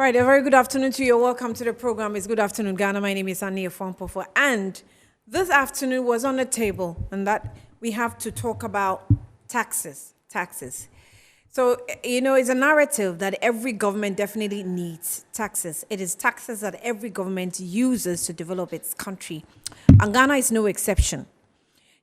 right, a very good afternoon to you. Welcome to the program. It's Good Afternoon, Ghana. My name is Ania Fompofor. And this afternoon was on the table, and that we have to talk about taxes. So, it's a narrative that every government definitely needs taxes. It is taxes that every government uses to develop its country. And Ghana is no exception.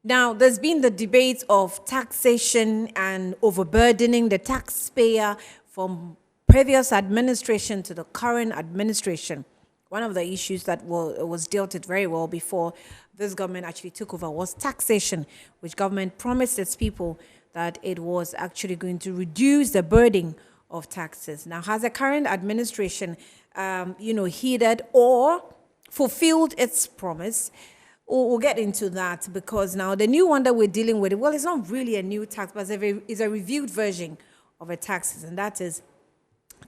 Now, there's been the debate of taxation and overburdening the taxpayer from previous administration to the current administration. One of the issues that was dealt with very well before this government actually took over was taxation, which government promised its people that it was actually going to reduce the burden of taxes. Now, has the current administration, heeded or fulfilled its promise? We'll get into that, because now the new one that we're dealing with, well, it's not really a new tax, but it's a reviewed version of a taxes, and that is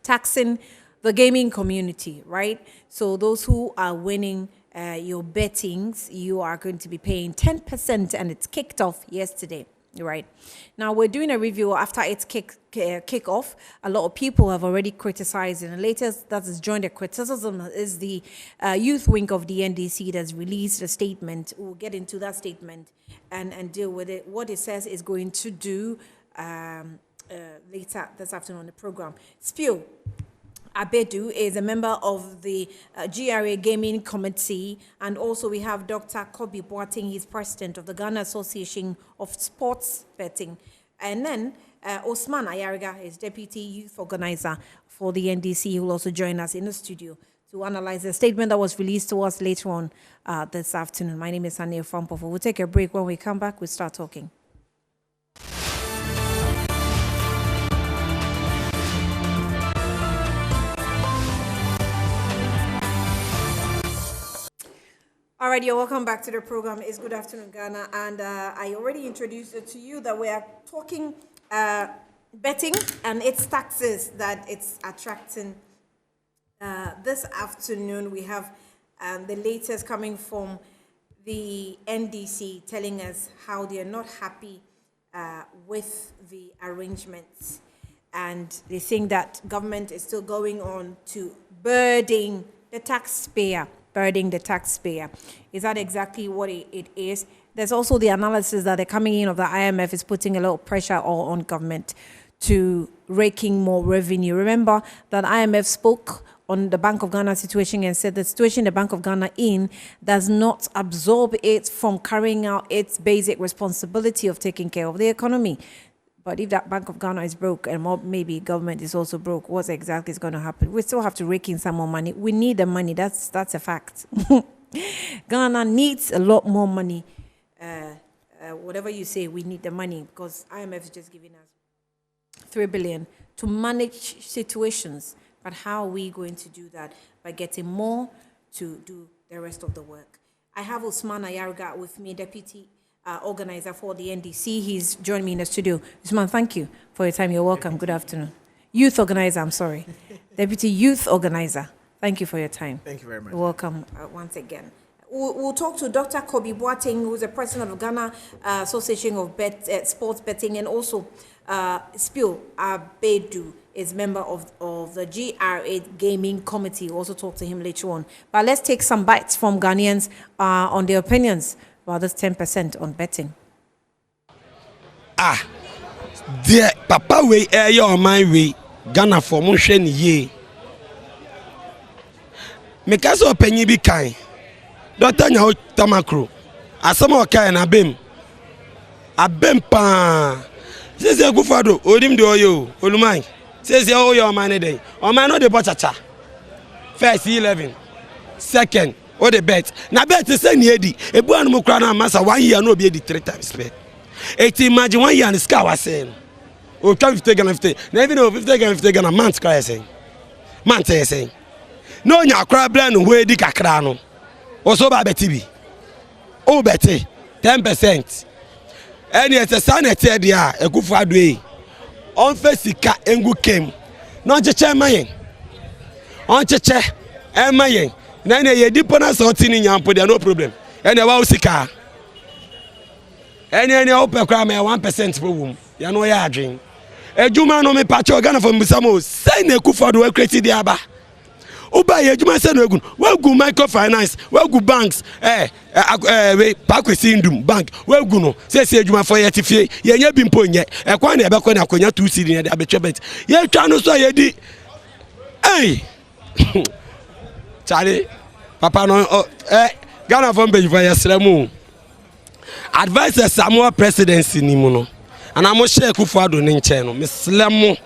taxing the gaming community, right? So those who are winning your bettings, you are going to be paying 10%, and it's kicked off yesterday. Right. Now, we're doing a review after its kick off. A lot of people have already criticized, and the latest that has joined the criticism is the youth wing of the NDC that's released a statement. We'll get into that statement and deal with it. What it says is going to do later this afternoon on the program. Spiel Abedu is a member of the GRA Gaming Committee, and also we have Dr. Kobi Boateng, he's president of the Ghana Association of Sports Betting. And then Osman Ayariga is deputy youth organizer for the NDC, who will also join us in the studio to analyze the statement that was released to us later on this afternoon. My name is Ania Fompofor. We'll take a break. When we come back, we'll start talking. All right, you're welcome back to the program. It's Good Afternoon, Ghana. And I already introduced it to you that we are talking betting and its taxes that it's attracting. This afternoon, we have the latest coming from the NDC telling us how they are not happy with the arrangements. And they think that government is still going on to burden the taxpayer. Is that exactly what it is? There's also the analysis that the coming in of the IMF is putting a lot of pressure on government to raking more revenue. Remember that IMF spoke on the Bank of Ghana situation and said the situation the Bank of Ghana in does not absorb it from carrying out its basic responsibility of taking care of the economy. But if that Bank of Ghana is broke and maybe government is also broke, what exactly is going to happen? We still have to rake in some more money. We need the money. That's a fact. Ghana needs a lot more money. Whatever you say, we need the money, because IMF is just giving us 3 billion to manage situations. But how are we going to do that? By getting more to do the rest of the work. I have Usman Ayariga with me, deputy organizer for the NDC. He's joined me in the studio. Usman, thank you for your time. You're welcome. Good afternoon. Youth organizer, I'm sorry. Deputy youth organizer. Thank you for your time. Thank you very much. You're welcome once again. We'll talk to Dr. Kobi Boateng, who's the president of Ghana Association of Sports Betting, and also Spiel Abedu is member of the GRA Gaming Committee. We'll also talk to him later on. But let's take some bites from Ghanaians on their opinions about this 10% on betting. Dear Papa, we air your my way, Ghana for motion ye. Make us open ye be kind. Doctor Nyaho Tamakro. Asama Okai and Abem pa. Says your Gufado, Odim do you, Olumai. Says your money day. Or man, no the botcha. First 11. Second. Or the bet. Na bet is any eddy. A buan mokrana massa 1 year no be 3 times pay. 18 imagine 1 year and the sky was saying. Oh, 50 Ghana 50. Never know 50 Ghana months cry saying. Man saying. No, ya crab brand way dick a crano. Or so by Betty. Oh, Betty. 10%. And yet a son at Tedia, a good for way. On Fessica and good came. Not a chair mayin. On chair and mayin. Nine a deep on us or tinning yam put no problem. And a wowsika. Any open crime 1% per womb. You know, ya dream. A Juma no me patch organ from Musamo. Send a kufa to a crazy diaba. Uba ye juma se no egu. We gu microfinance, we gu banks, we pakwesi ndum bank. We gu no. Se juma for ye tifie. Ye nya bimpo nye. E kwa na ebe kwa na akonya 2 cedi ne abetwe bet. Ye twa no so ye di. Hey. Charlie, papa no Ghana from page for yesremu. Advice Samuel presidency ni mu no. Ana mo share Kufuado ne nche no. Mislamu.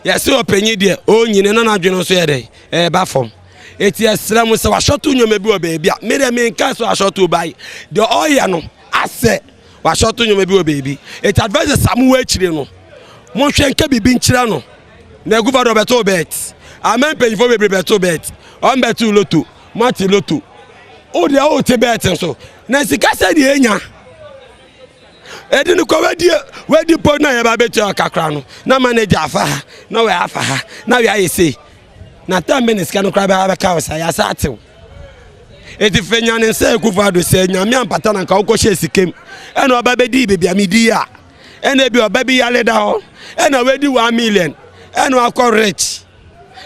Yesi openyi de o nyine na adwene so ye de ba fom. Eti yesremu se wa shotu nyome bi o baby a. Me de me nka so shotu bai. De oye no ase wa shotu nyome bi o baby. Eti advice Samuel akire no. Mo hwe nka bibi nkira no. Na Kufuado beto bet. Amen pay for baby beto bet. On beto loto. Mati loto. O de o te bet so. Na sika se de enya. Edin ko wedi po na ya ba betu akakra no na manager afa na we afa na we ayese na 10 minutes kan kra ba ka wasa ya satew edi fenya ne se Kufuado se nyame ampata na ka ukoshe sikem e na oba bedi bibia medi a e na bi oba bi yale da ho e na wedi 1 million e na akọ rich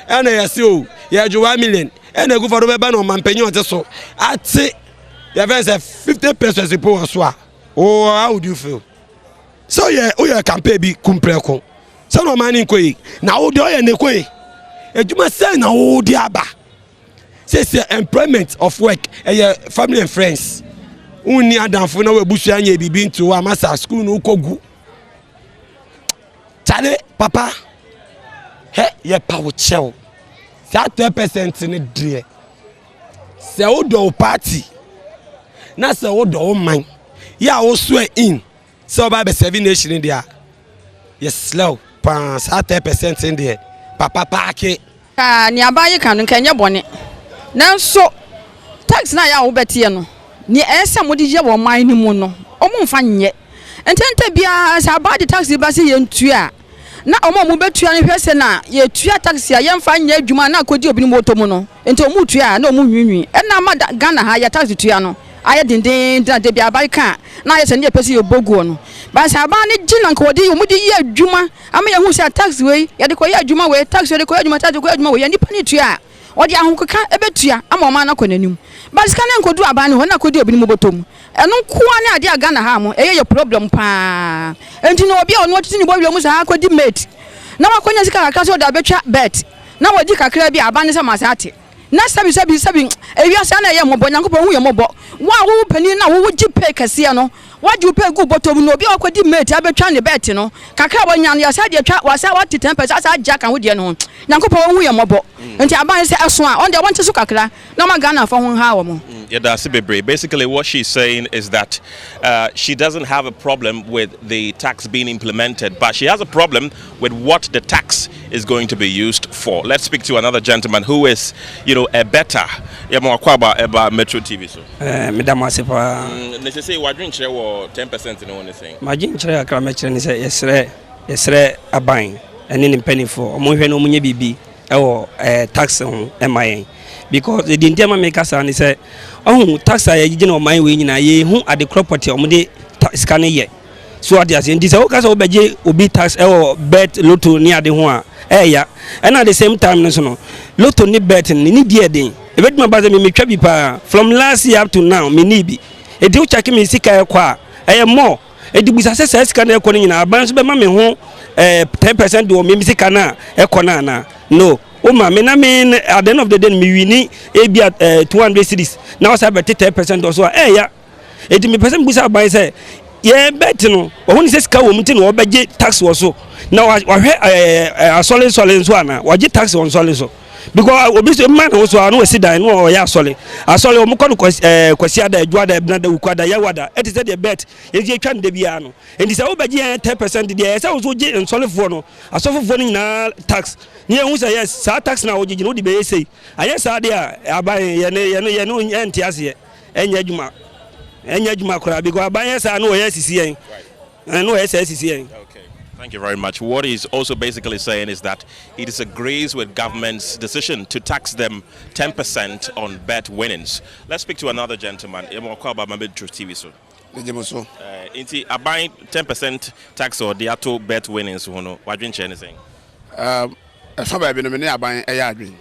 e na yesi o ya ju 1 million e na Kufuado be ba na mampanyi ote so ate ya verse 50 pesos ipo so a. Oh, how would you feel? So yeah, campaign be kumpreko. So no man in kwe. Na o de oye ne kwe. Ejuma say na o de aba. Say employment of work, family and friends. Unni adamfo na we busu anya bibi nto wa masa school no kogu. Chale papa. Ye pa wo chew. That 10% ne dre. Say o do party. Na say o do man. Ya wo swear in so ba be 7 nation in there. Yes slow pass 10% in there. Papa paake ni abaye kan nkenye bone nanso tax na ya wo betie no ni ese modi je wo man ni mu no omo mfa nye entente bia sa ba de tax ba se yentua na omo mu betua ne hwese na ye tua tax ya yemfa nye adwuma na akodi obi ni moto mu no enti omo tua na omo nwinwi na ma Ghana ha ya tax tua no aye dindin de bia abaye kan na ye se ne pese ye boguo no ba sa ba ne gina nko de omo de ye adwuma ama ye hu se tax we ye de ko ye adwuma we tax we de ko ye adwuma tax ko ye adwuma we ye nipa ni tua odi ahokeka ebetua ama o ma na konanim ba sika ne nkodu aba ne ho na kodi obi ni mobotom eno nkoa ne ade aga na ha mo eye problem pa enti no obi a ono titi ni bo wi mu sa akodi mate na wakonya sika kakra so da betwa bet na wodi kakra bi aba ne se masate na sabi ewia sa na ye mobo nyankopon hu ye mobo wa wo pani na wo gi pay kase no waju pay gu botom no obi akodi mate abetwa ne bet no kakra wonya ne ya sa de twa wasa wati 10% asa agya kan wo de no nyankopon hu ye mobo enti aba ne se eso a on de wonte so kakra na ma Ghana fa ho ha wo mo. Yeah, that's Bebre. Basically, what she's saying is that she doesn't have a problem with the tax being implemented, but she has a problem with what the tax is going to be used for. Let's speak to another gentleman who is, a better. About Metro TV. So, Madam Asipa. Let's say, what drink share 10% in anything? My drink share, I mentioned, yes, a buying, and in penny for Mohen Bibi, or tax on MIA. Because the Dintema makers and say, oh, tax I didn't know my way in a year who at the property of the scanner yet. So at the end, this Ocas obey will be tax or bet Lotto near the one. Yeah, and at the same time, national Lotto need betting, need dear day. A bit my brother me trabi from last year up to now, me nibi. A do check me sick a qua. I am more. A do success scanner calling in our bands, but mammy home 10% do me sick a conana. No. Oh ma, mean at the end of the day, me we need a 200 cities. Now I have 10% or so. Yeah, 80% busa by say, yeah, bet no. Only says cow meeting or budget tax or so. Now I solid one. What tax on solid so. Because obviously man also I know sit down no ya solid. I solid omuko kwesi da adwa da na da ukwada ya wada. It is the bet. E je twa de bia no. And this obedient 10% there. Say also je solid for no. Asofo for na tax. Ni ehun say yes, sa tax na ojeje no de be say. Aye sa de a aban ye no enti ase. Enya adwuma. Enya adwuma kora because aban sa no yes sisi en. No yes sisi en. Thank you very much. What he's also basically saying is that he disagrees with government's decision to tax them 10% on bet winnings. Let's speak to another gentleman. TV so. Inti buying 10% tax or the auto bet winnings. What do you anything? Somebody been a buying a yard.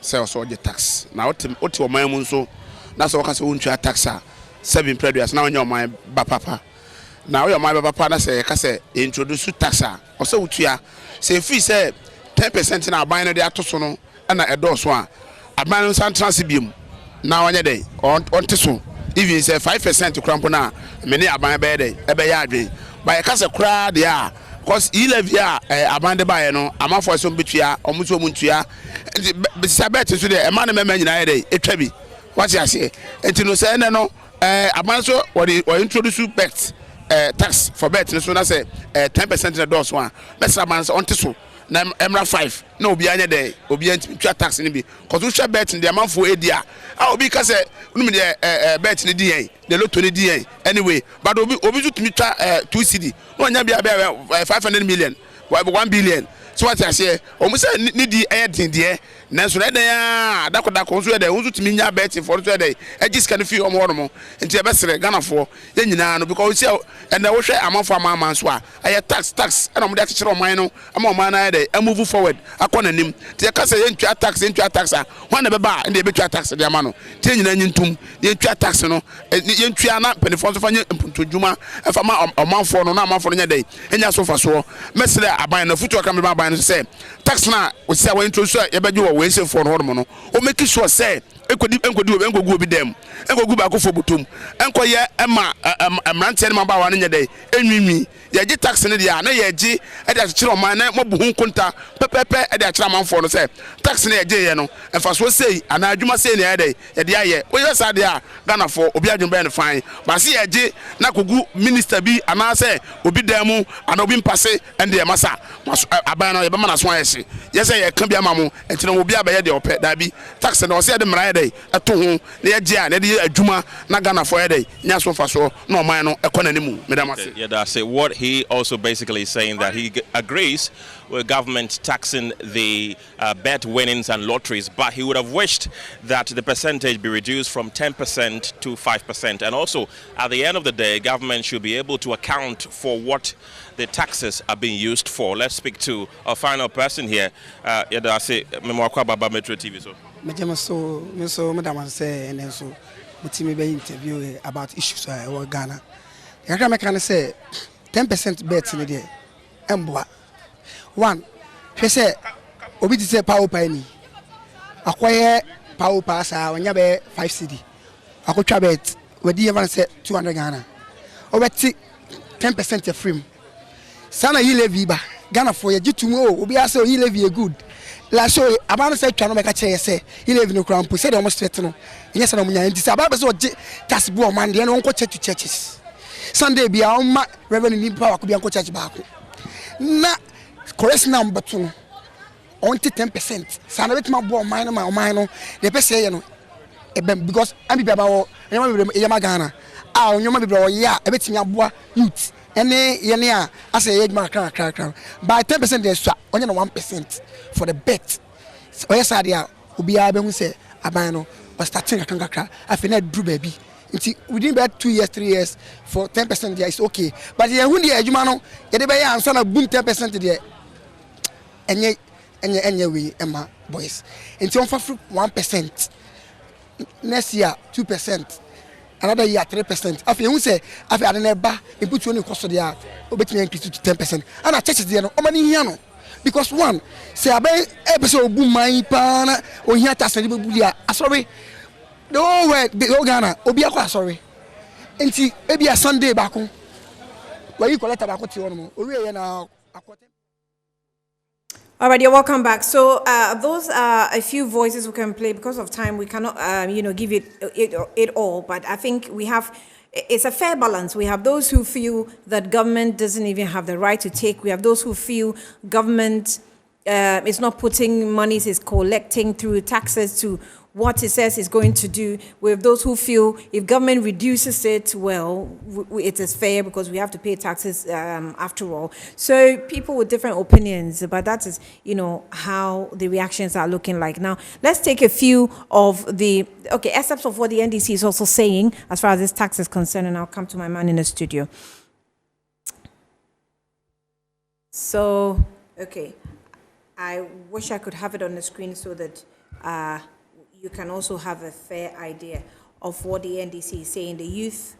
sɛ ɔsɛ ɔgye tax na wote ɔman mu nso na sɛ wɔka sɛ wontua tax a 7 previous na wonyɛ ɔman ba papa na woyɛ ɔman ba papa na sɛ yɛka sɛ introduce tax a ɔsɛ wotua sɛ ɛfiri sɛ 10% na aban no de ato so no ɛna ɛdɔɔso a aban no nsa ntena se biom na ɔnyɛ dɛn ɔnte so even sɛ 5% kora mpo no a mene aban bɛyɛ dɛn ɛbɛyɛ adwen ba yɛka sɛ koraa deɛ a because e-levy a aban de baeɛ no amanfoɔ sɛ ɔmbɛtua ɔmo nso ɔmo ntua nti sɛ bɛɛte so deɛ ɛma ne mɛma nyinaa yɛ dɛn ɛtwa bi wate aseɛ nti no sɛ ɛnɛ no aban so wɔde introduce bet tax for bet no so na sɛ 10% na dɔɔso a bɛsɛ aban sɛ ɔnte so na emra 5 na obi anya de obi antwa tax ni bi cause wo hwɛ bet ndi amanfo edi a obi ka sɛ unum de bet ni di yen de lotto ni di yen anyway but obi so tumi twa 2 cd no anya bia 500 million 1 billion so what I say o mo sɛ ni di den de nanso na dan a dako so de wo so tumi nya bet for so de scan fi o mo ho mo nti e besere Ghana fo ye nyina no because say and wo hwɛ amanfo amaman so a aye tax na mo de akyekyere oman no ama oman na de move forward akɔ nanim nti e ka sɛ ye ntwa tax a ho na beba nde e betwa tax de ama no nti nyina nyintum ye ntwa tax no ye ntwa na penifo so fa nye mpuntodwuma e fa ma omanfo no na amanfo no nya de enya so fa so mesere aban na futu aka me aban no say tax na we say we introduce ye beje wo we say for no no o make sure say enkogu obi dem enkogu ba ko fo butum enkoye ema emrante ne maba wa no nya de enwinwi ye gi tax ne dia na ye gi e de akire oman na mobu hu nkonta pepepe e de akire amanfo no say tax ne ye gi ye no emfa so sei ana adwuma sei ne ye de ye de aye we ye sa de a Ghana for obi adwuma be ne fine ba se ye gi na kogu minister bi ana say obi demu ana obi mpase ende ye masa aban no ye be mana so ayese ye say ye kan bi amamu enti no obi abaye de opɛ da bi tax ne o say de mra ye ato ho na ye gia na de adwuma na Ghana for ye de nya so fa so na oman no economy medamase yeah, that's it. What he also basically saying that he agrees with government taxing the bet winnings and lotteries, but he would have wished that the percentage be reduced from 10% to 5%. And also, at the end of the day, government should be able to account for what the taxes are being used for. Let's speak to a final person here. Metro TV. So, Madam say, and so, we interview about issues in Ghana. I can say 10% bets in the day. One, she said, Obi say power penny. Acquire power pass when you have 5 CD. I could try bet where the ever said 200 Ghana. Over 10% of free. Sana you levy ba Ghana for you to know. Obi say you levy good. La so about say try no make a chair say you levy no crown. Said almost straight no. Yes, I'm going to say about so that's boy man. They don't go church to churches. Sunday be our revenue power could be uncle church back. Na correct number 2 only 10%. Sana bet my boy minor the best say you know because I'm be about Ghana. Ah, you might be bro yeah a bit me aboa youth. Any yenia I say age man crack by 10% there's only 1% for the bet. So yes idea obi a be hu say aban no was starting kakra I feel drew baby. Within about 2 years, 3 years, for 10% there is okay. But the who the Jumano, the bay and son of boom 10% there. And we Emma boys. Until 1%. Next year, 2%. Another year, 3%. After you say, after I never put you in the cost of the art, obey me increase to 10%. And I check the money here. Because one, say I buy episode boom my pana or here task sorry. No way, the Ghana, Obiako, sorry. And see, maybe a Sunday back home. Where you collect about now. All right, you're welcome back. So those are a few voices we can play. Because of time, we cannot, give it all. But I think we have, it's a fair balance. We have those who feel that government doesn't even have the right to take. We have those who feel government is not putting monies, is collecting through taxes to what it says it's going to do. With those who feel if government reduces it, well, it is fair because we have to pay taxes after all. So people with different opinions, but that is, how the reactions are looking like. Now, let's take a few of the, excerpts of what the NDC is also saying as far as this tax is concerned, and I'll come to my man in the studio. So, I wish I could have it on the screen so that you can also have a fair idea of what the NDC is saying. The youth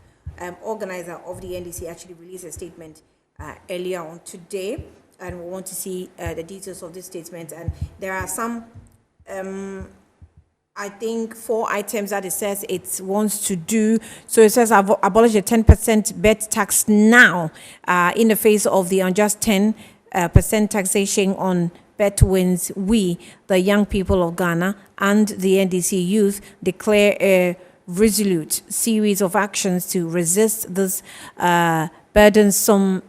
organizer of the NDC actually released a statement earlier on today, and we want to see the details of this statement. And there are some, I think, 4 items that it says it wants to do. So it says abolish the 10% bet tax now in the face of the unjust 10% taxation on bet wins. We, the young people of Ghana and the NDC youth, declare a resolute series of actions to resist this burdensome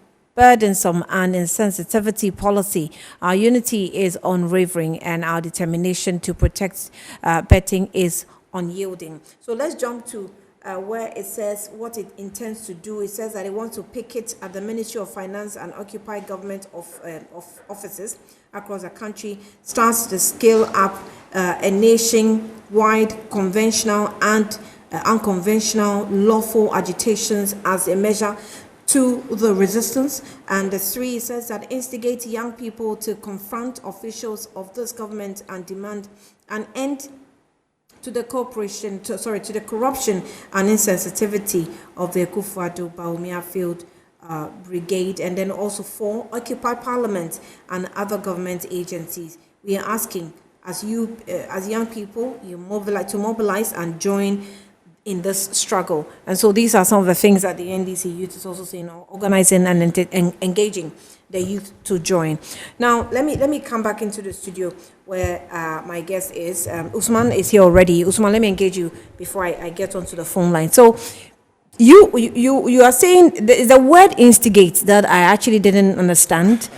and insensitivity policy. Our unity is unwavering and our determination to protect betting is unyielding. So let's jump to where it says what it intends to do. It says that it wants to picket at the Ministry of Finance and occupy government of offices across the country, starts to scale up a nationwide conventional and unconventional lawful agitations as a measure to the resistance. And the 3 says that instigate young people to confront officials of this government and demand an end to the corruption and insensitivity of the Akufo-Addo Bawumia Field Brigade. And then also 4, occupy Parliament and other government agencies. We are asking, as young people, you mobilize and join in this struggle. And so these are some of the things that the NDC youth is also saying, organizing and engaging the youth to join. Now, let me come back into the studio where my guest is. Usman is here already. Usman, let me engage you before I get onto the phone line. So you are saying the word instigate that I actually didn't understand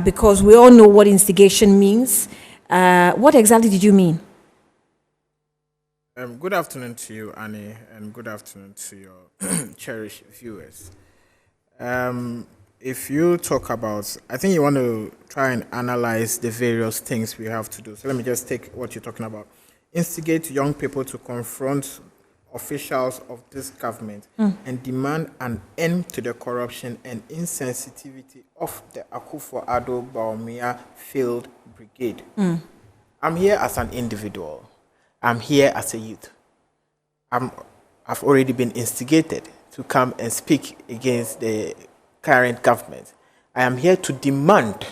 because we all know what instigation means. What exactly did you mean? Good afternoon to you, Annie, and good afternoon to your cherished viewers. If you talk about, I think you want to try and analyze the various things we have to do. So let me just take what you're talking about. Instigate young people to confront officials of this government and demand an end to the corruption and insensitivity of the Akufo-Addo Bawumia Field Brigade. I'm here as an individual. I'm here as a youth. I've already been instigated to come and speak against the current government. I am here to demand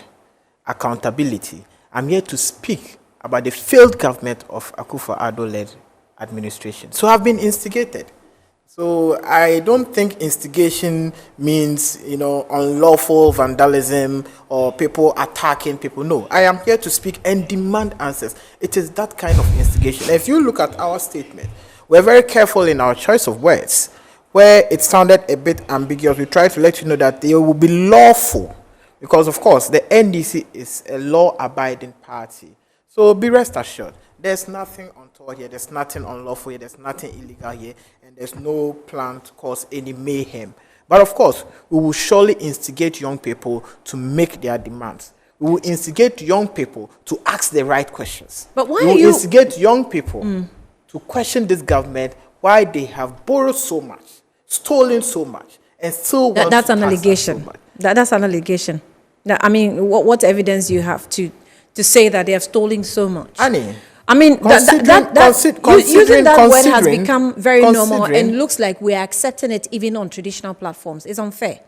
accountability. I'm here to speak about the failed government of Akufo-Addo-led administration. So I've been instigated. So I don't think instigation means, unlawful vandalism or people attacking people. No, I am here to speak and demand answers. It is that kind of instigation. If you look at our statement, we're very careful in our choice of words. Where it sounded a bit ambiguous, we try to let you know that they will be lawful. Because, of course, the NDC is a law-abiding party. So be rest assured. There's nothing untoward here, there's nothing unlawful here, there's nothing illegal here, and there's no plan to cause any mayhem. But of course, we will surely instigate young people to make their demands. We will instigate young people to ask the right questions. But why we will instigate young people to question this government, why they have borrowed so much, stolen so much, and still want that's to an tax us allegation. so much. That's an allegation. I mean, what evidence do you have to say that they have stolen so much? Annie, using that word has become very normal and looks like we are accepting it even on traditional platforms. It's unfair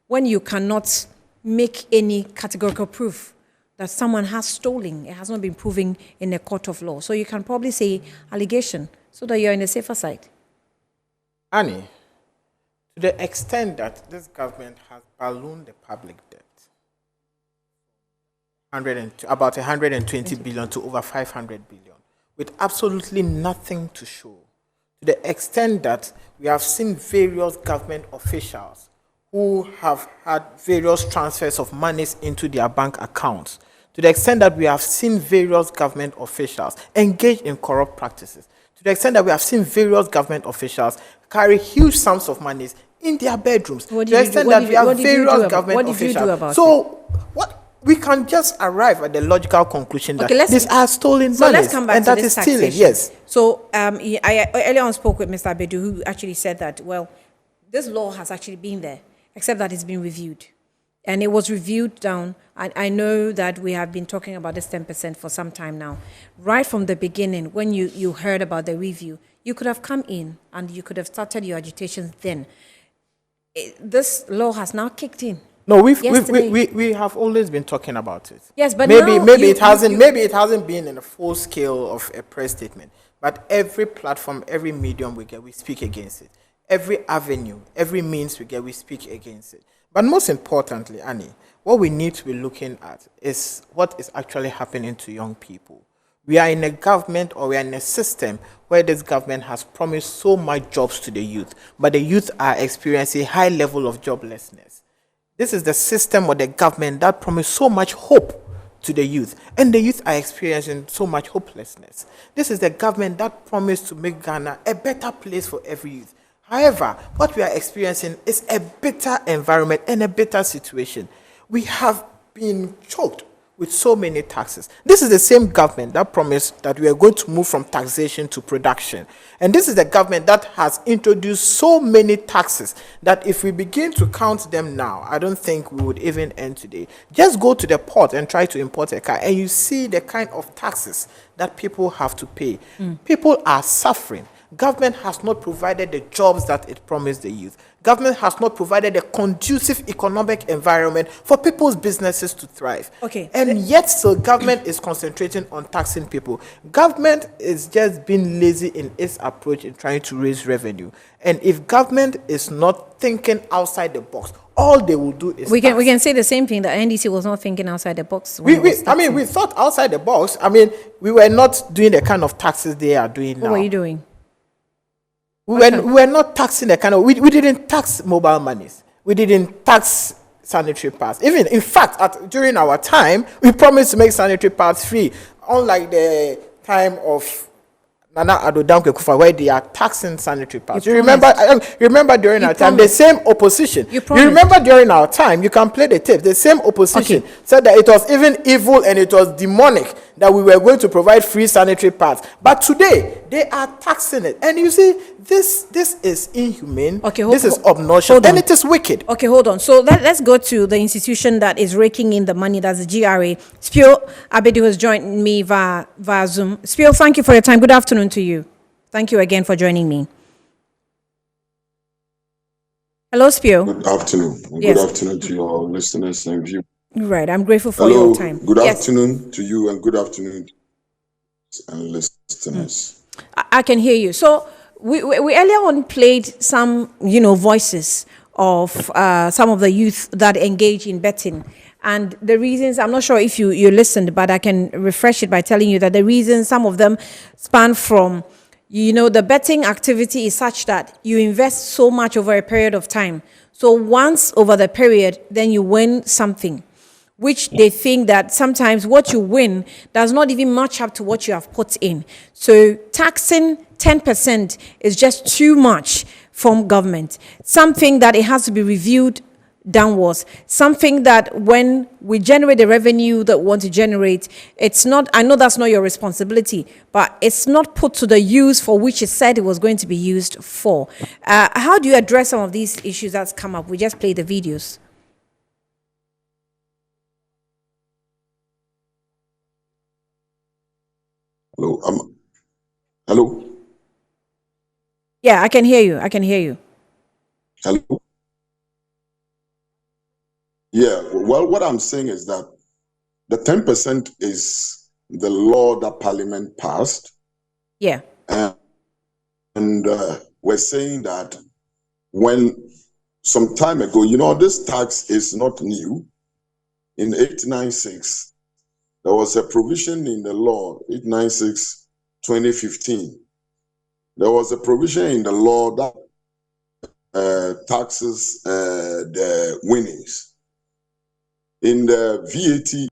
when you cannot make any categorical proof that someone has stolen. It has not been proven in a court of law. So you can probably say allegation so that you're in a safer side. Annie, to the extent that this government has ballooned the public debt, about 120 billion to over 500 billion, with absolutely nothing to show. To the extent that we have seen various government officials who have had various transfers of monies into their bank accounts. To the extent that we have seen various government officials engage in corrupt practices. To the extent that we have seen various government officials carry huge sums of monies in their bedrooms. To the extent that we have various government officials. So, we can just arrive at the logical conclusion that these are stolen so monies, let's come back and to that this is stealing. taxation. Yes. So I earlier on spoke with Mr. Abedu, who actually said that, well, this law has actually been there, except that it's been reviewed. and it was reviewed down. I know that we have been talking about this 10% for some time now. Right from the beginning, when you heard about the review, you could have come in and you could have started your agitations then. This law has now kicked in. No, we have always been talking about it. Yes, but maybe now it hasn't been in a full scale of a press statement. But every platform, every medium we get, we speak against it. Every avenue, every means we get, we speak against it. But most importantly, Annie, what we need to be looking at is what is actually happening to young people. We are in a government, or we are in a system where this government has promised so much jobs to the youth, but the youth are experiencing a high level of joblessness. This is the system or the government that promised so much hope to the youth, and the youth are experiencing so much hopelessness. This is the government that promised to make Ghana a better place for every youth. However, what we are experiencing is a better environment and a better situation. We have been choked with so many taxes. This is the same government that promised that we are going to move from taxation to production. And this is the government that has introduced so many taxes that if we begin to count them now, I don't think we would even end today. Just go to the port and try to import a car, and you see the kind of taxes that people have to pay. People are suffering. Government has not provided the jobs that it promised the youth. Government has not provided a conducive economic environment for people's businesses to thrive. Okay. And yet still government is concentrating on taxing people. Government is just being lazy in its approach in trying to raise revenue. And if government is not thinking outside the box, all they will do is we can say the same thing, that NDC was not thinking outside the box. We thought outside the box. We were not doing the kind of taxes they are doing now. What were you doing? We were not taxing the kind of, we didn't tax mobile monies. We didn't tax sanitary pads. Even, in fact, during our time, we promised to make sanitary pads free. Unlike the time of Nana Addo Dankwa Akufo, where they are taxing sanitary pads. You remember during our time, the same opposition. You remember during our time, you can play the tape, the same opposition said that it was even evil and it was demonic that we were going to provide free sanitary pads. But today, they are taxing it. And you see, this is inhumane, this is obnoxious, and it is wicked. Okay, hold on. So let's go to the institution that is raking in the money, that's the GRA. Spio Abedi has joined me via Zoom. Spio, thank you for your time. Good afternoon to you. Thank you again for joining me. Hello, Spio. Good afternoon. Yes. Good afternoon to your listeners and viewers. Right, I'm grateful for your time. Good afternoon to you, and good afternoon and listeners. I can hear you. So we earlier on played some, voices of some of the youth that engage in betting. And the reasons, I'm not sure if you listened, but I can refresh it by telling you that the reasons, some of them span from, the betting activity is such that you invest so much over a period of time. So once over the period, then you win something, which they think that sometimes what you win does not even match up to what you have put in. So taxing 10% is just too much from government. Something that it has to be reviewed downwards. Something that when we generate the revenue that we want to generate, it's not, I know that's not your responsibility, but it's not put to the use for which it said it was going to be used for. How do you address some of these issues that's come up? We just played the videos. Hello. Hello. Yeah, I can hear you. Hello. Yeah. Well, what I'm saying is that the 10% is the law that Parliament passed. Yeah. And we're saying that when some time ago, this tax is not new. In 896. There was a provision in the law, 896/2015. There was a provision in the law that taxes the winnings. In the VAT.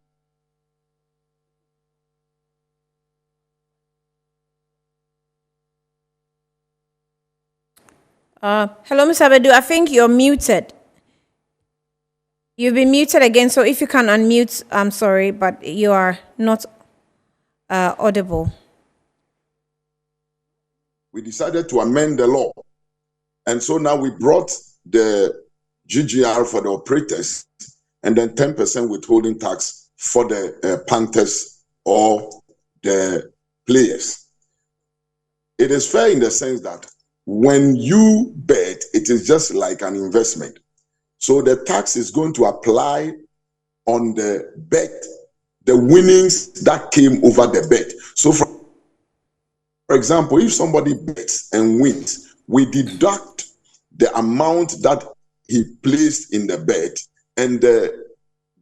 Hello, Mr. Abedu. I think you're muted. You've been muted again, so if you can unmute, I'm sorry, but you are not audible. We decided to amend the law. And so now we brought the GGR for the operators and then 10% withholding tax for the punters or the players. It is fair in the sense that when you bet, it is just like an investment. So the tax is going to apply on the bet, the winnings that came over the bet. So for example, if somebody bets and wins, we deduct the amount that he placed in the bet, and the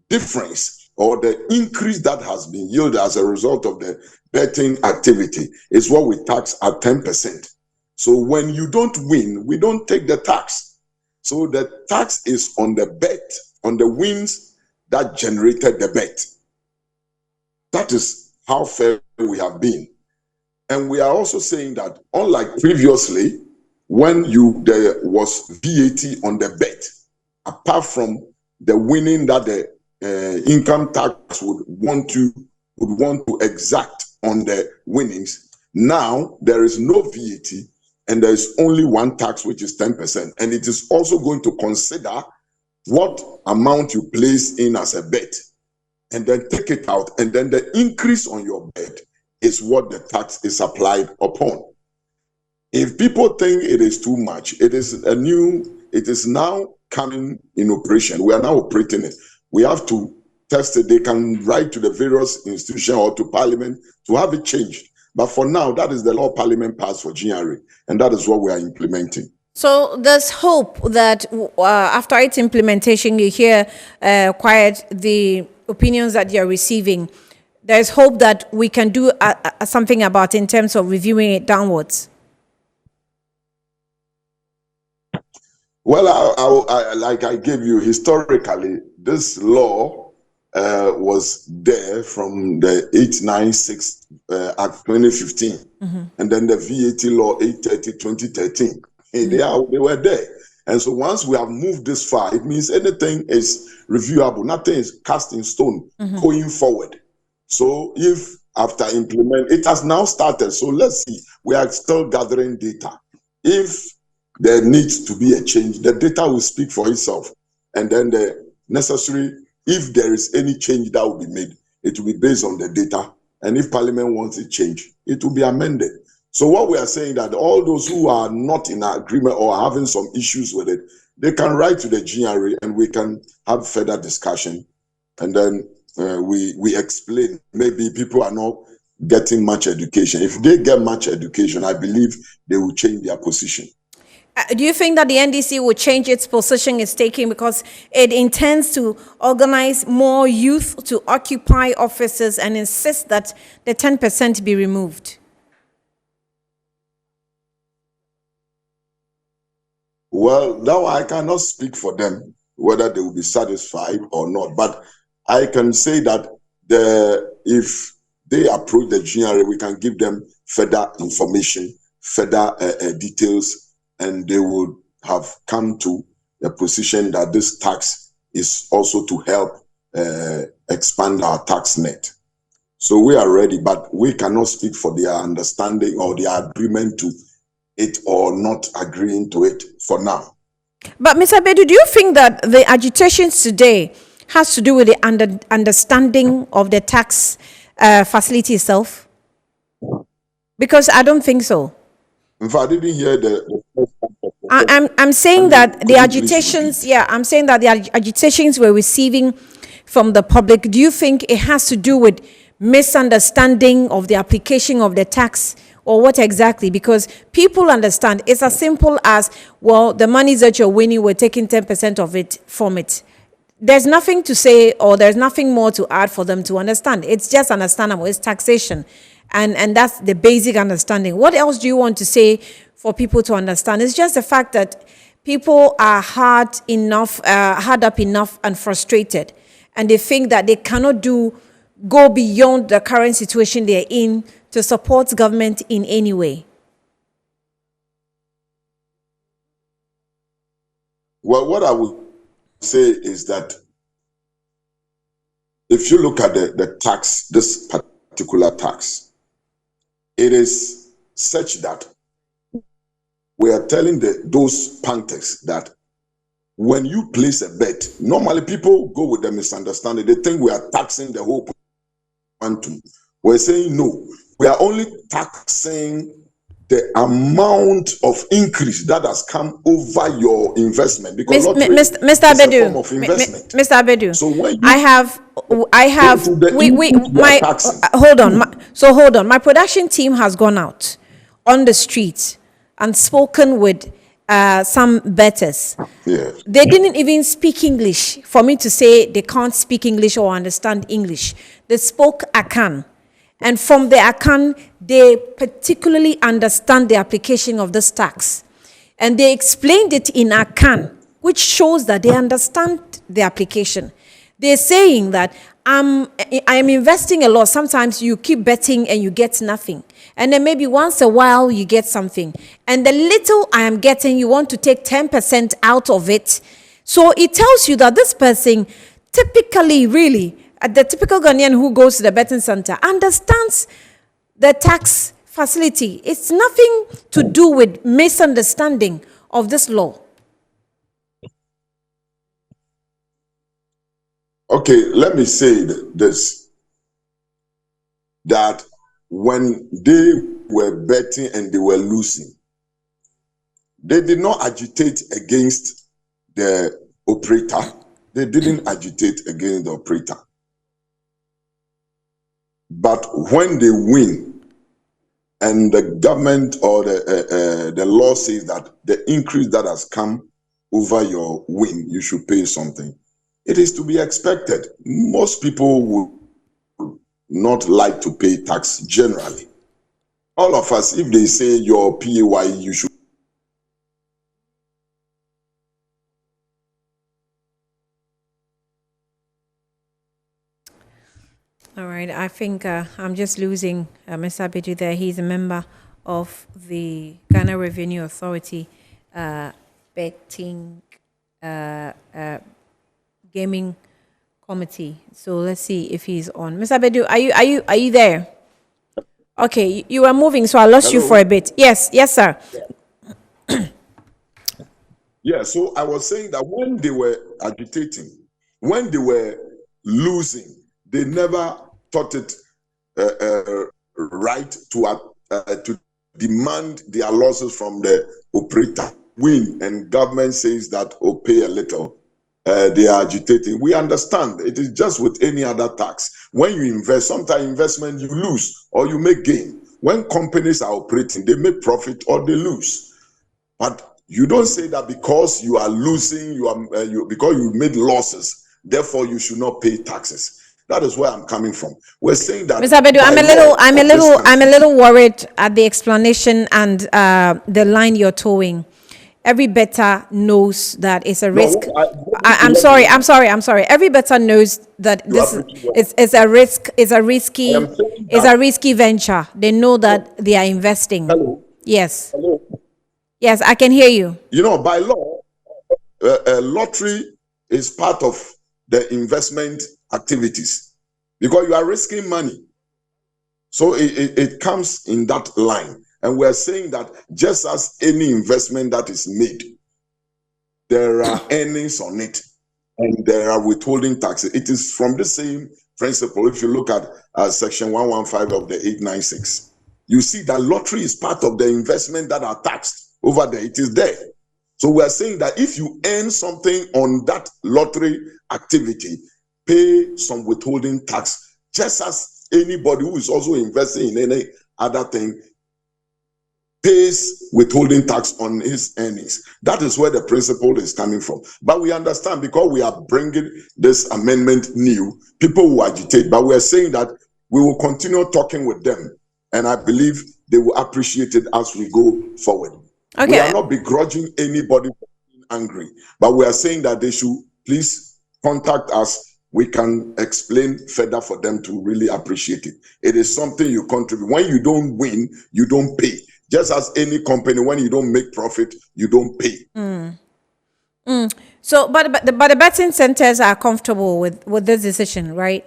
difference or the increase that has been yielded as a result of the betting activity is what we tax at 10%. So when you don't win, we don't take the tax. So the tax is on the bet, on the wins that generated the bet. That is how fair we have been. And we are also saying that unlike previously, when there was VAT on the bet, apart from the winning that the income tax would want to exact on the winnings, now there is no VAT and there is only one tax, which is 10%. And it is also going to consider what amount you place in as a bet and then take it out, and then the increase on your bet is what the tax is applied upon. If people think it is too much, it is now coming in operation. We are now operating it. We have to test it. They can write to the various institutions or to Parliament to have it changed. But for now, that is the law Parliament passed for GRA, and that is what we are implementing. So there's hope that after its implementation, you hear quite the opinions that you're receiving. There's hope that we can do something about it in terms of reviewing it downwards. Well, like I gave you, historically, this law was there from the 896 Act 2015, and then the VAT law 830 2013. They were there. And so once we have moved this far, it means anything is reviewable. Nothing is cast in stone going forward. So if after implement, it has now started. So let's see, we are still gathering data. If there needs to be a change, the data will speak for itself. And then the necessary, if there is any change that will be made, it will be based on the data. And if Parliament wants it changed, it will be amended. So what we are saying that all those who are not in agreement or having some issues with it, they can write to the GRA and we can have further discussion. And then we explain. Maybe people are not getting much education. If they get much education, I believe they will change their position. Do you think that the NDC will change its position it's taking because it intends to organize more youth to occupy offices and insist that the 10% be removed? Well, now I cannot speak for them, whether they will be satisfied or not. But I can say that if they approach the GRA, we can give them further information, further details, and they would have come to the position that this tax is also to help expand our tax net. So we are ready, but we cannot speak for their understanding or their agreement to it or not agreeing to it for now. But Mr. Bedu, do you think that the agitations today has to do with the understanding of the tax facility itself? Because I don't think so. In fact, I didn't hear the I'm saying that the agitations, I'm saying that the agitations we're receiving from the public, do you think it has to do with misunderstanding of the application of the tax, or what exactly? Because people understand it's as simple as, well, the monies that you're winning, we're taking 10% of it from it. There's nothing to say, or there's nothing more to add for them to understand. It's just understandable. It's taxation. And that's the basic understanding. What else do you want to say for people to understand? It's just the fact that people are hard up enough and frustrated. And they think that they cannot go beyond the current situation they're in to support government in any way. Well, what I would say is that if you look at the tax, this particular tax, it is such that we are telling those punters that when you place a bet, normally people go with the misunderstanding. They think we are taxing the whole quantum. We're saying no. We are only taxing the amount of increase that has come over your investment, because Mr. Mr. is a Abedu, form of investment. Mr. Abedu, So when you I have, to the input you are taxing. hold on. Hold on. My production team has gone out on the street and spoken with some bettors. Yes. They didn't even speak English for me to say they can't speak English or understand English. They spoke Akan. And from the Akan, they particularly understand the application of this tax. And they explained it in Akan, which shows that they understand the application. They're saying that I am investing a lot. Sometimes you keep betting and you get nothing. And then maybe once a while you get something. And the little I am getting, you want to take 10% out of it. So it tells you that this person typically, really, the typical Ghanaian who goes to the betting center understands the tax facility. It's nothing to do with misunderstanding of this law. Okay, let me say this, that when they were betting and they were losing, they did not agitate against the operator. They didn't agitate against the operator. But when they win, and the government or the law says that the increase that has come over your win, you should pay something, it is to be expected. Most people would not like to pay tax generally. All of us, if they say your PAY, you should. All right, I think I'm just losing Mr. Abedu there. He's a member of the Ghana Revenue Authority betting gaming committee. So let's see if he's on. Mr. Abedu, are you there? Okay, you were moving, so I lost you for a bit. Yes, sir. Yeah, so I was saying that when they were agitating, when they were losing, they never thought it right to demand their losses from the operator. Win, and government says that, oh, pay a little. They are agitating. We understand. It is just with any other tax. When you invest, sometimes investment you lose or you make gain. When companies are operating, they make profit or they lose. But you don't say that because you are losing, because you made losses, therefore you should not pay taxes. That is where I'm coming from. We're saying that. Mr. Abedu, I'm a little worried at the explanation and the line you're towing. Every bettor knows that it's a risk. I'm sorry. Every bettor knows that this is a risk. It's a risky venture. They know that they are investing. Hello. Yes. Hello. Yes, I can hear you. You know, by law, a lottery is part of the investment activities because you are risking money. So it comes in that line. And we're saying that just as any investment that is made, there are earnings on it and there are withholding taxes. It is from the same principle. If you look at section 115 of the 896, you see that lottery is part of the investment that are taxed over there. It is there. So we're saying that if you earn something on that lottery activity, pay some withholding tax, just as anybody who is also investing in any other thing pays withholding tax on his earnings. That is where the principle is coming from. But we understand because we are bringing this amendment new, people will agitate, but we are saying that we will continue talking with them. And I believe they will appreciate it as we go forward. Okay. We are not begrudging anybody for being angry, but we are saying that they should please contact us. We can explain further for them to really appreciate it. It is something you contribute. When you don't win, you don't pay. Just as any company, when you don't make profit, you don't pay. So, but the betting centers are comfortable with this decision, right?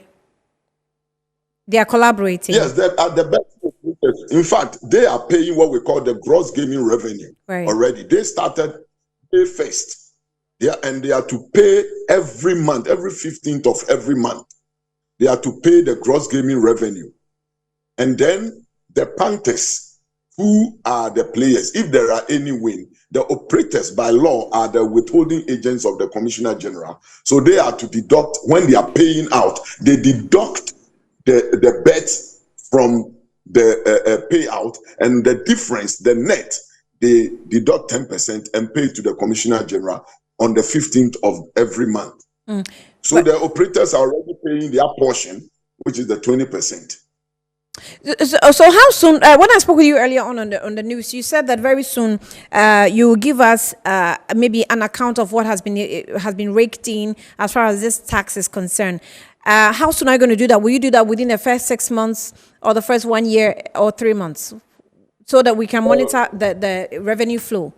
They are collaborating. Yes, they are the betting centers. In fact, they are paying what we call the gross gaming revenue already. They started May 1st. They are to pay every month, every 15th of every month. They are to pay the gross gaming revenue. And then the punters, who are the players, if there are any win, the operators by law are the withholding agents of the Commissioner General. So they are to deduct, when they are paying out, they deduct the bets from the payout, and the difference, the net, they deduct 10% and pay to the Commissioner General on the 15th of every month. So the operators are already paying their portion, which is the 20%. So how soon? When I spoke with you earlier on the news, you said that very soon you will give us maybe an account of what has been raked in as far as this tax is concerned. How soon are you going to do that? Will you do that within the first 6 months, or the first 1 year, or 3 months, so that we can monitor the revenue flow?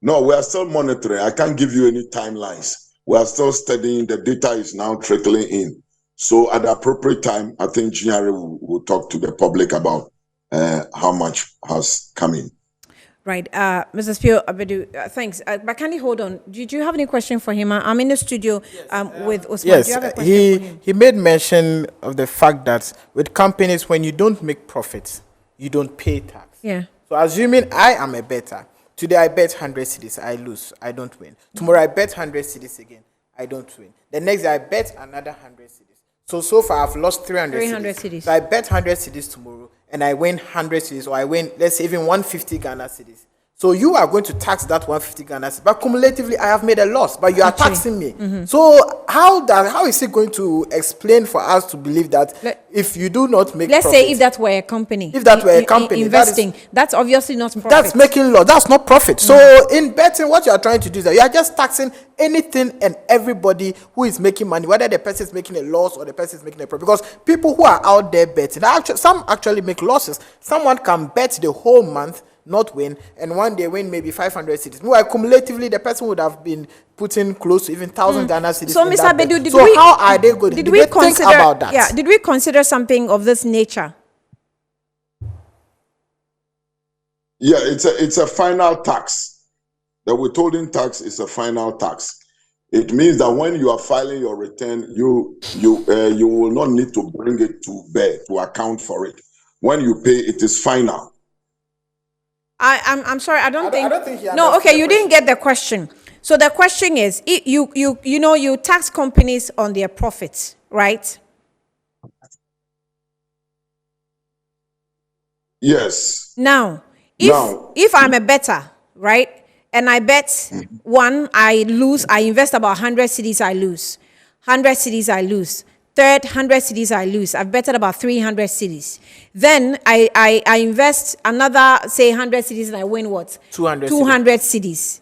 No, we are still monitoring. I can't give you any timelines. We are still studying. The data is now trickling in. So at the appropriate time, I think GRA will talk to the public about how much has come in. Right. Mrs. Pio Abedu, thanks. But can you hold on? Did you have any question for him? I'm in the studio with Osman. Yes, do you have a question for him? he made mention of the fact that with companies, when you don't make profits, you don't pay tax. Yeah. So assuming I am a bettor, today I bet 100 cedis, I lose, I don't win. Tomorrow I bet 100 cedis again, I don't win. The next day I bet another 100 cedis. So far I've lost 300 cedis. So I bet 100 cedis tomorrow and I win 100 cedis, or I win, let's say, even 150 Ghana cedis. So you are going to tax that 150 Ghana cedis, but cumulatively I have made a loss, but you are taxing me. So how is it going to explain for us to believe that if you do not make Let's profit, say if that were a company. If that were a company, investing, that's obviously not profit. that's making loss. That's not profit. So in betting, what you are trying to do is that you are just taxing anything and everybody who is making money, whether the person is making a loss or the person is making a profit. Because people who are out there betting, some actually make losses. Someone can bet the whole month, not win, and one day win maybe 500 cedis. Well, cumulatively, the person would have been putting close to even 1,000 Ghana cedis. So, in Mr. that bet. Bedu, So how are they good? Did Did we they consider think about that? Yeah. Did we consider something of this nature? Yeah, it's a final tax. The withholding tax is a final tax. It means that when you are filing your return, you will not need to bring it to bear to account for it. When you pay, it is final. I'm sorry. I don't think he no. understood Okay, the you didn't get the question. So the question is, you tax companies on their profits, right? Yes. Now, if I'm a bettor, right, and I bet one, I lose, I invest about 100 cedis, I lose. 100 cedis, I lose. Third, 100 cedis, I lose. I've betted about 300 cedis. Then I invest another, say, 100 cedis, and I win what? 200 cedis.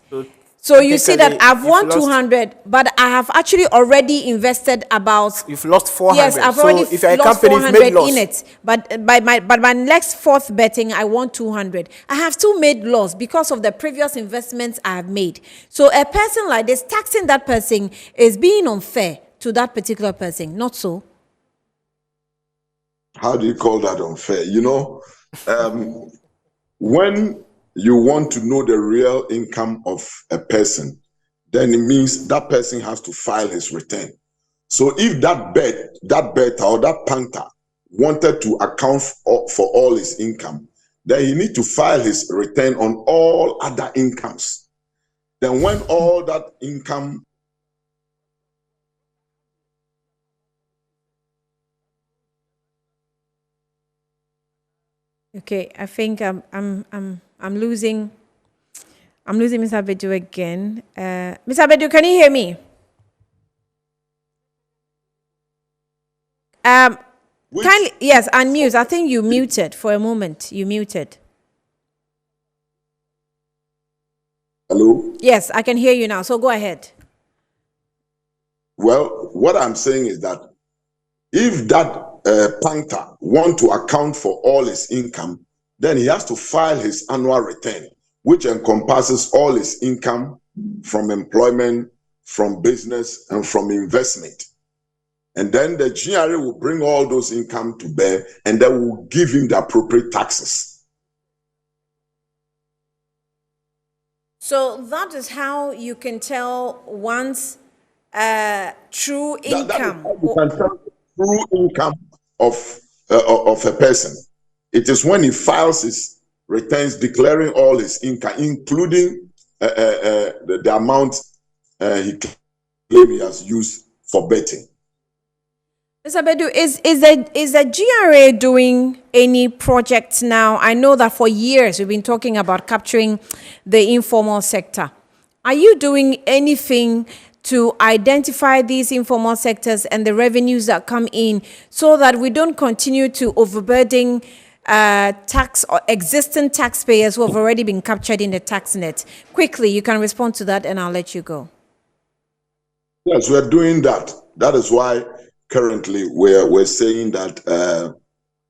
So you see that I've won 200, but I have actually already invested about. You've lost 400. Yes, I've already so if you're a lost company, you've 400 made loss. in it. But by my next fourth betting, I won 200. I have still made loss because of the previous investments I have made. So a person like this, taxing that person is being unfair to that particular person. Not so. How do you call that unfair? When you want to know the real income of a person, then it means that person has to file his return. So if that bet or that panther wanted to account for all his income, then he need to file his return on all other incomes. Then when all that income Okay, I think I'm losing Mr. Bedu again. Mr. Bedu, can you hear me? Kindly, yes, unmute. I think you muted for a moment. You muted. Hello? Yes, I can hear you now. So go ahead. Well, what I'm saying is that if that panther want to account for all his income, then he has to file his annual return, which encompasses all his income from employment, from business, and from investment. And then the GRA will bring all those income to bear, and they will give him the appropriate taxes. So that is how you can tell one's true income. That is how you can tell the true income of a person. It is when he files his returns declaring all his income, including the amount he claims he has used for betting. Mr. Bedu, is the GRA doing any projects now? I know that for years we've been talking about capturing the informal sector. Are you doing anything to identify these informal sectors and the revenues that come in so that we don't continue to overburden tax or existing taxpayers who have already been captured in the tax net? Quickly, you can respond to that and I'll let you go. Yes, we're doing that. That is why currently we're saying that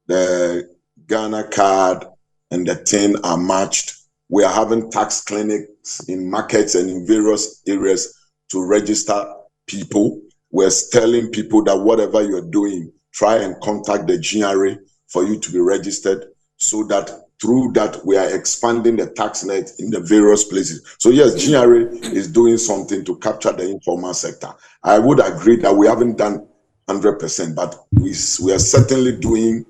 the Ghana card and the tin are matched. We are having tax clinics in markets and in various areas to register people. We're telling people that whatever you're doing, try and contact the GRA for you to be registered, so that through that we are expanding the tax net in the various places. So yes, GRA is doing something to capture the informal sector. I would agree that we haven't done 100%, but we are certainly doing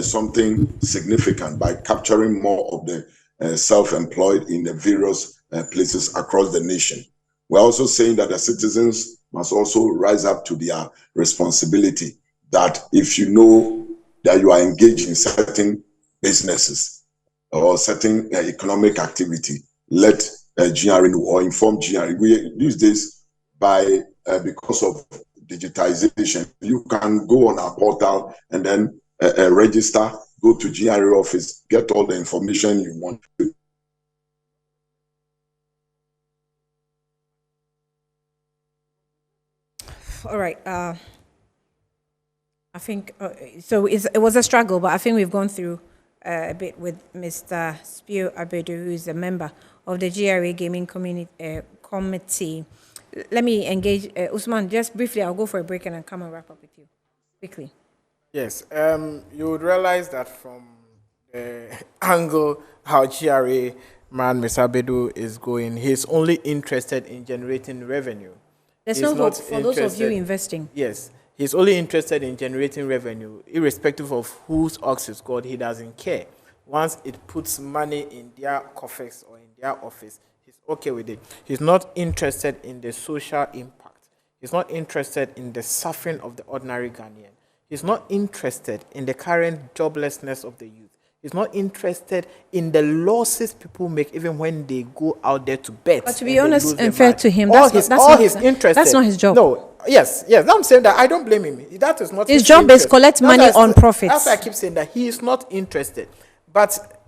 something significant by capturing more of the self-employed in the various places across the nation. We're also saying that the citizens must also rise up to their responsibility, that if you know that you are engaged in certain businesses or certain economic activity, let GRA know or inform GRA. These days, because of digitization, you can go on our portal and then register, go to GRA office, get all the information you want. All right. I think so. It was a struggle, but I think we've gone through a bit with Mr. Spio Abedu, who is a member of the GRA Gaming Committee. Let me engage Usman just briefly. I'll go for a break and I'll come and wrap up with you quickly. Yes, you would realize that from the angle how GRA man Mr. Abedu is going, he's only interested in generating revenue. There's no hope for those of you investing. Yes, he's only interested in generating revenue, irrespective of whose ox is called. He doesn't care. Once it puts money in their coffers or in their office, he's okay with it. He's not interested in the social impact. He's not interested in the suffering of the ordinary Ghanaian. He's not interested in the current joblessness of the youth. He's not interested in the losses people make even when they go out there to bet. But to be honest and fair to him, that's not his job. No, yes. I'm saying that I don't blame him. That is not his job. Is collect money on profits. That's why I keep saying that he is not interested. But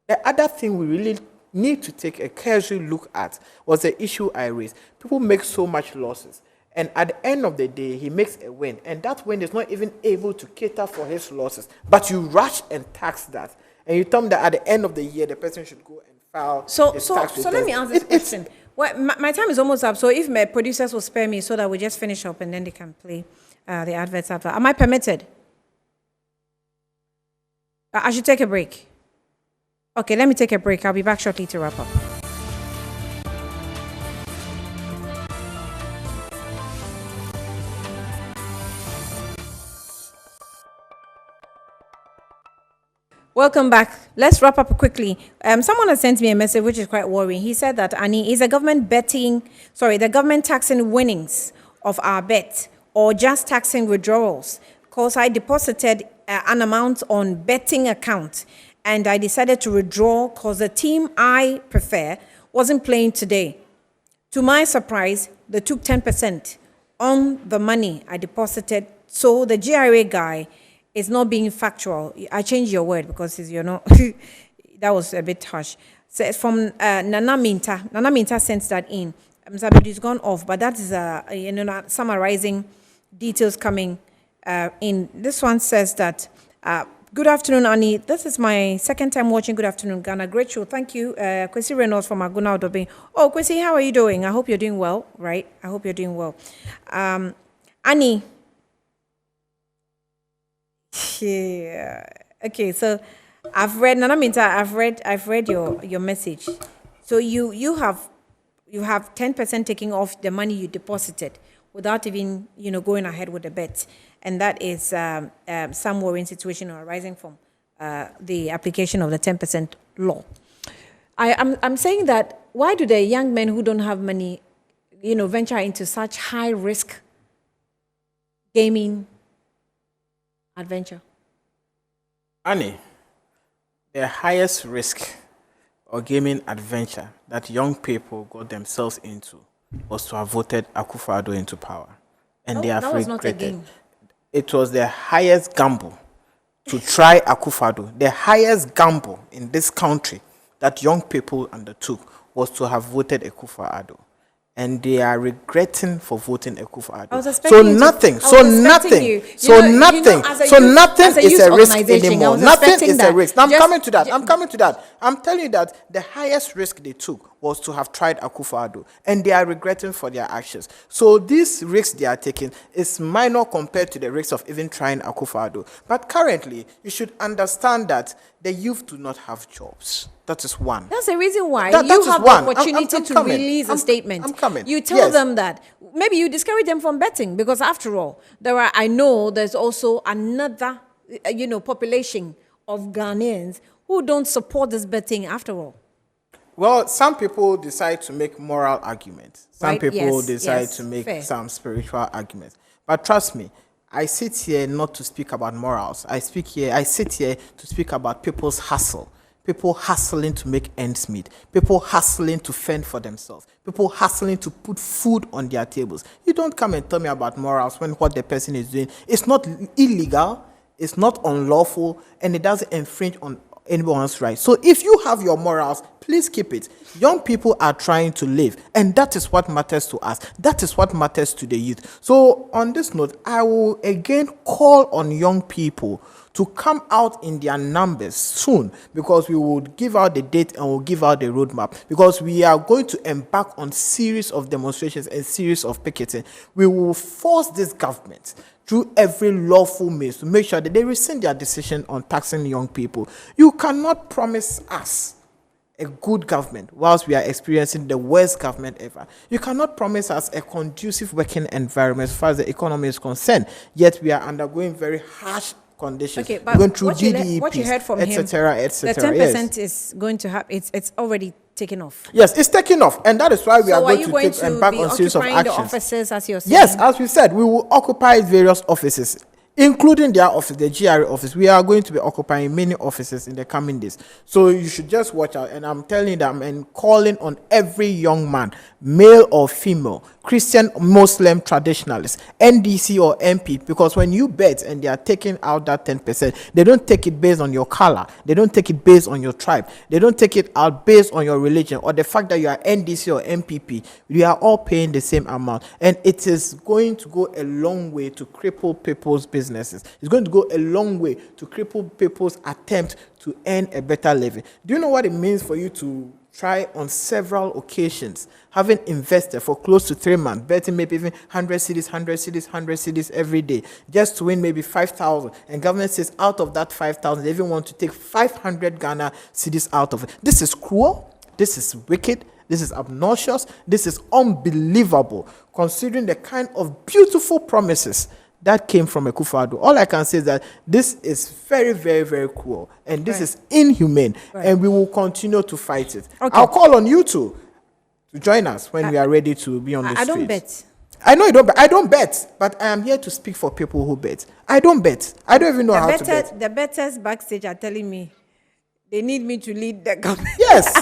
the other thing we really need to take a casual look at was the issue I raised. People make so much losses. And at the end of the day, he makes a win. And that win is not even able to cater for his losses. But you rush and tax that. And you tell me that at the end of the year, the person should go and file his tax returns. So let me answer this question. Well, my time is almost up. So if my producers will spare me so that we just finish up and then they can play the adverts after. Am I permitted? I should take a break. Okay, let me take a break. I'll be back shortly to wrap up. Welcome back. Let's wrap up quickly. Someone has sent me a message which is quite worrying. He said that, Annie, is the government taxing winnings of our bet or just taxing withdrawals? Because I deposited an amount on betting account and I decided to withdraw because the team I prefer wasn't playing today. To my surprise, they took 10% on the money I deposited. So the GRA guy is not being factual. I changed your word because you're not. That was a bit harsh. So it's from Nana Minta. Nana Minta sent that in. Mzabedu's gone off, but that is summarizing details coming in. This one says that, good afternoon, Annie. This is my second time watching Good Afternoon Ghana. Great show. Thank you. Kwesi Reynolds from Aguna Odobin. Oh, Kwesi, how are you doing? I hope you're doing well, right? I hope you're doing well. Annie. Yeah. Okay, so I've read Nana Minta, I've read your message. So you have 10% taking off the money you deposited without even going ahead with the bet, and that is some worrying situation arising from the application of the 10% law. I'm saying that why do the young men who don't have money, venture into such high risk gaming adventure? Annie, the highest risk or gaming adventure that young people got themselves into was to have voted Akufo-Addo into power. And they have that was not a regretted. game. It was the highest gamble to try Akufo-Addo. The highest gamble in this country that young people undertook was to have voted Akufo-Addo. And they are regretting for voting Akufo-Addo. So nothing is a risk anymore. Nothing is a risk. Now, I'm coming to that. I'm telling you that the highest risk they took was to have tried Akufo-Addo, and they are regretting for their actions. So this risk they are taking is minor compared to the risk of even trying Akufo-Addo. But currently, you should understand that the youth do not have jobs. That is one. That's the reason why That you is have one. the opportunity to release a statement. I'm coming. You tell them that. Maybe you discourage them from betting, because after all, I know there's also another, population of Ghanaians who don't support this betting after all. Well, some people decide to make moral arguments. Some Right? people Yes, decide yes, to make fair. some spiritual arguments. But trust me, I sit here not to speak about morals. I sit here to speak about people's hustle. People hustling to make ends meet. People hustling to fend for themselves. People hustling to put food on their tables. You don't come and tell me about morals when what the person is doing is not illegal, it's not unlawful, and it doesn't infringe on anyone's rights. So if you have your morals, please keep it. Young people are trying to live, and that is what matters to us. That is what matters to the youth. So on this note, I will again call on young people to come out in their numbers soon, because we will give out the date and we'll give out the roadmap, because we are going to embark on series of demonstrations and series of picketing. We will force this government through every lawful means to make sure that they rescind their decision on taxing young people. You cannot promise us a good government whilst we are experiencing the worst government ever. You cannot promise us a conducive working environment as far as the economy is concerned, yet we are undergoing very harsh conditions. Okay, but going through what you heard from him, the 10% is going to happen. It's already taken off. Yes, it's taken off, and that is why we are going to embark on series of occupying the actions. offices, as you're saying? Yes, as we said, we will occupy various offices, including their office, the GRA office. We are going to be occupying many offices in the coming days. So you should just watch out. And I'm telling them and calling on every young man, male or female, Christian, Muslim, traditionalist, NDC or MP, because when you bet and they are taking out that 10%, they don't take it based on your color. They don't take it based on your tribe. They don't take it out based on your religion or the fact that you are NDC or MPP. We are all paying the same amount. And it is going to go a long way to cripple people's businesses. It's going to go a long way to cripple people's attempt to earn a better living. Do you know what it means for you to try on several occasions, having invested for close to 3 months, betting maybe even 100 cities every day, just to win maybe 5,000. And government says out of that 5,000, they even want to take 500 Ghana cities out of it. This is cruel. This is wicked. This is obnoxious. This is unbelievable, considering the kind of beautiful promises that came from Akufo-Addo. All I can say is that this is very, very, very cruel, and this is inhumane, and we will continue to fight it. Okay. I'll call on you to join us when we are ready to be on the street. I don't bet. I know you don't bet. I don't bet, but I am here to speak for people who bet. I don't bet. I don't even know how to bet. The bettors backstage are telling me they need me to lead the government. Yes.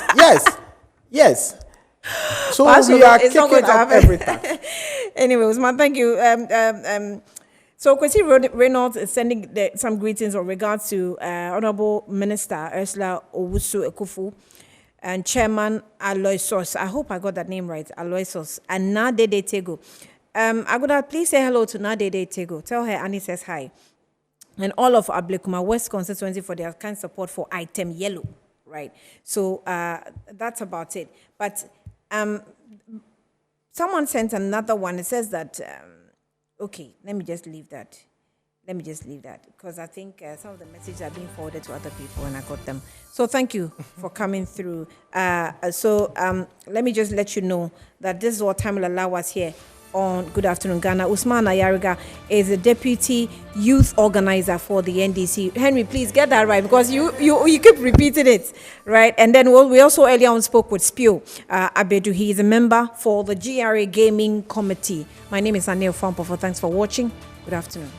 So we are kicking out everything. Anyway, Usman, thank you. So Kwesi Reynolds is sending some greetings in regards to Honorable Minister Ursula Owusu-Ekufo and Chairman Aloysius. I hope I got that name right, Aloysius, and Nadede Tego. Aguda, please say hello to Nadede Tego. Tell her Annie says hi. And all of Ablekuma West constituency for their kind support for item yellow, right? So that's about it. But someone sent another one. It says that, okay, let me just leave that. let me just leave that because I think some of the messages are being forwarded to other people and I got them. So thank you for coming through. Let me just let you know that this is what time will allow us here on Good Afternoon Ghana. Usman Ayariga is the deputy youth organizer for the NDC. Henry, please get that right because you keep repeating it, right? And then we also earlier on spoke with Spio Abedu. He is a member for the GRA Gaming Committee. My name is Anil Fampo. Thanks for watching. Good afternoon.